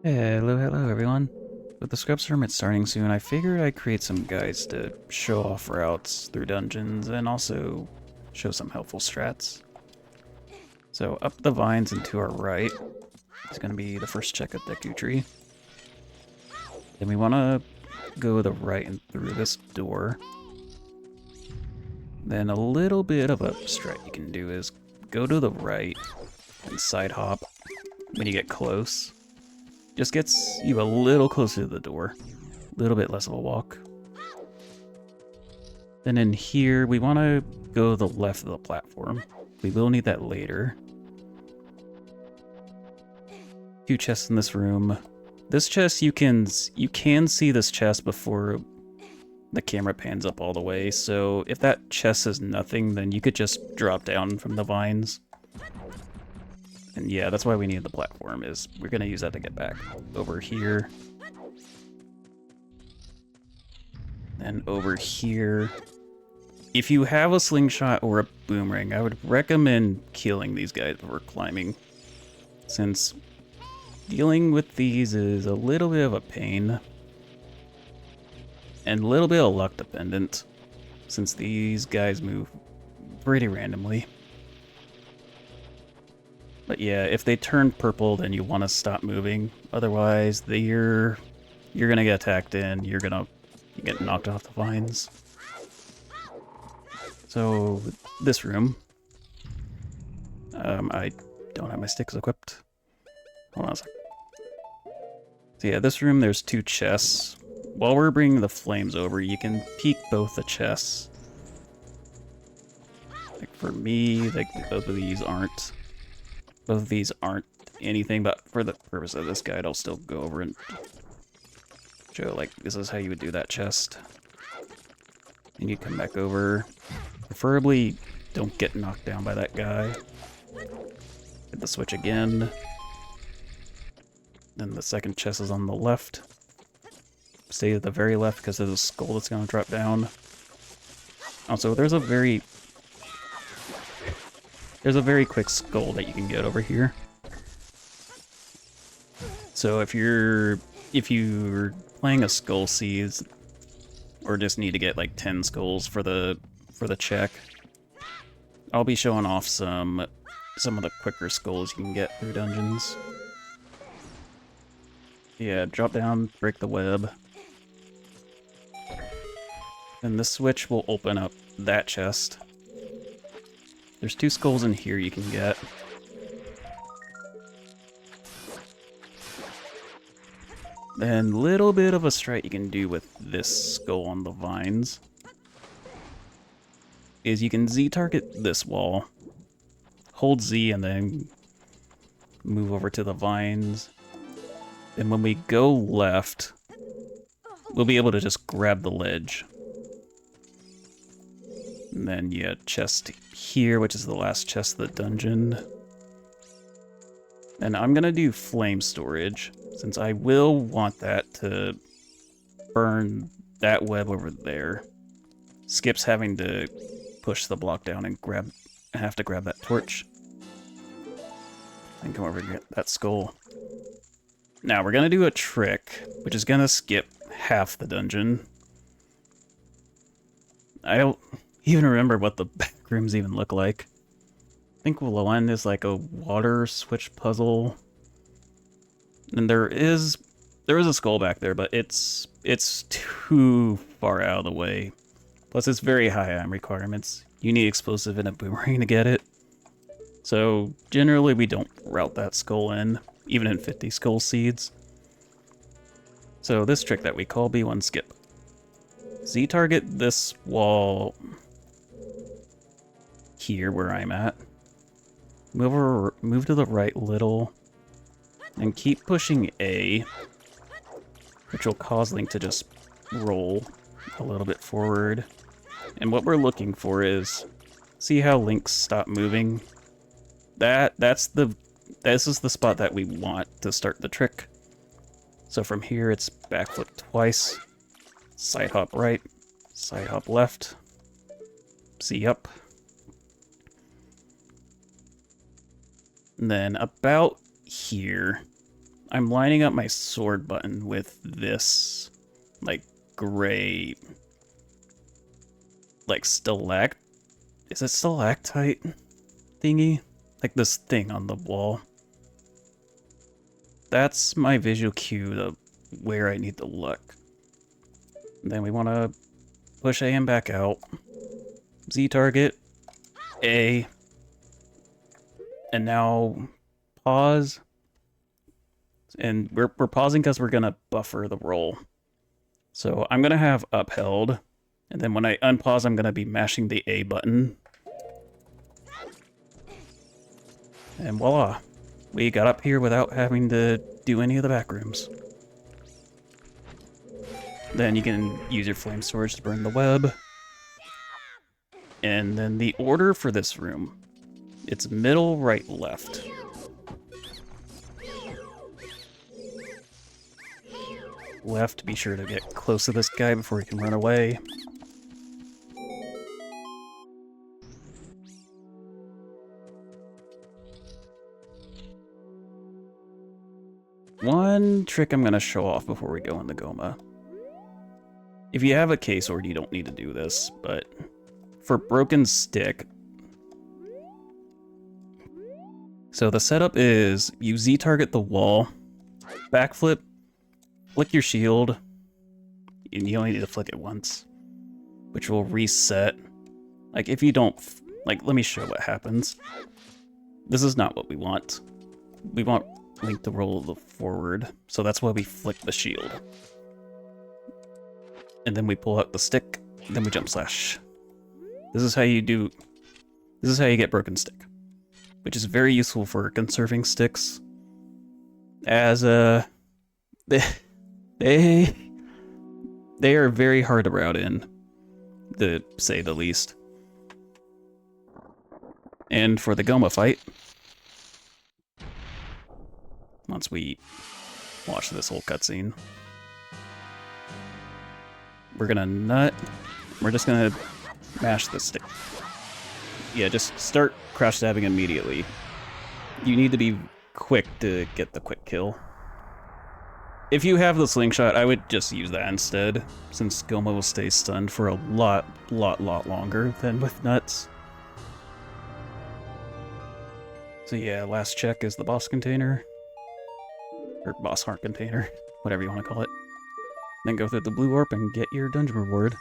Hello everyone. With the Scrubs Tournament starting soon, I figured I'd create some guides to show off routes through dungeons and also show some helpful strats. So up the vines and to our right is going to be the first check of Deku tree. Then we want to go the right and through this door. Then a little bit of a strat you can do is go to the right and side hop when you get close. Just gets you a little closer to the door. A little bit less of a walk. Then in here, we want to go the left of the platform. We will need that later. 2 chests in this room. This chest, you can see this chest before the camera pans up all the way. So if that chest is nothing, then you could just drop down from the vines. And yeah, that's why we need the platform, is we're going to use that to get back. Over here. And over here. If you have a slingshot or a boomerang, I would recommend killing these guys before climbing, since dealing with these is a little bit of a pain. And a little bit of luck dependent, since these guys move pretty randomly. But yeah, if they turn purple, then you want to stop moving. Otherwise, you're gonna get attacked and you get knocked off the vines. So this room, I don't have my sticks equipped. Hold on a sec. So yeah, this room, there's 2 chests. While we're bringing the flames over, you can peek both the chests. Like for me, like both of these aren't anything, but for the purpose of this guide, I'll still go over and show, like, this is how you would do that chest. And you come back over. Preferably, don't get knocked down by that guy. Hit the switch again. Then the second chest is on the left. Stay at the very left because there's a skull that's going to drop down. Also, there's a very quick skull that you can get over here. So if you're playing a skull seeds, or just need to get like 10 skulls for the check, I'll be showing off some of the quicker skulls you can get through dungeons. Yeah, drop down, break the web. And the switch will open up that chest. There's 2 skulls in here you can get. Then little bit of a strat you can do with this skull on the vines is you can Z-target this wall, hold Z and then move over to the vines. And when we go left, we'll be able to just grab the ledge. And then, yeah, chest here, which is the last chest of the dungeon. And I'm gonna do flame storage, since I will want that to burn that web over there. Skip's having to push the block down and have to grab that torch. And come over and get that skull. Now, we're gonna do a trick, which is gonna skip half the dungeon. I don't even remember what the back rooms even look like. I think one is like a water switch puzzle. And there is a skull back there, but it's too far out of the way. Plus it's very high on requirements. You need explosive and a boomerang to get it. So generally we don't route that skull in, even in 50 skull seeds. So this trick that we call B1 skip. Z-target this wall here where I'm at. Move to the right little, and keep pushing A, which will cause Link to just roll a little bit forward. And what we're looking for is, see how Link stopped moving? This is the spot that we want to start the trick. So from here, it's backflip twice, side hop right, side hop left, C up. And then about here, I'm lining up my sword button with this, like, gray, like, is it stalactite thingy? Like this thing on the wall. That's my visual cue to where I need to look. Then we want to push AM back out. Z target, A, and now pause. And we're pausing because we're gonna buffer the roll. So I'm gonna have upheld, and then when I unpause, I'm gonna be mashing the A button. And voila, we got up here without having to do any of the back rooms. Then you can use your flame storage to burn the web. And then the order for this room, it's middle, right, left. Left, be sure to get close to this guy before he can run away. One trick I'm going to show off before we go in the Goma. If you have a K-sword, you don't need to do this, but for broken stick... So the setup is you Z-target the wall, backflip, flick your shield, and you only need to flick it once, which will reset. Like, if you don't... Like, let me show what happens. This is not what we want. We want Link to roll the forward, so that's why we flick the shield. And then we pull out the stick, then we jump slash. This is how you get broken stick, which is very useful for conserving sticks, as they are very hard to route in, to say the least. And for the Goma fight, once we watch this whole cutscene, we're gonna nut. We're just gonna mash the stick. Yeah, just start crouch stabbing immediately. You need to be quick to get the quick kill. If you have the slingshot, I would just use that instead, since Goma will stay stunned for a lot longer than with nuts. So yeah, last check is the boss container. Or boss heart container, whatever you want to call it. Then go through the blue orb and get your dungeon reward.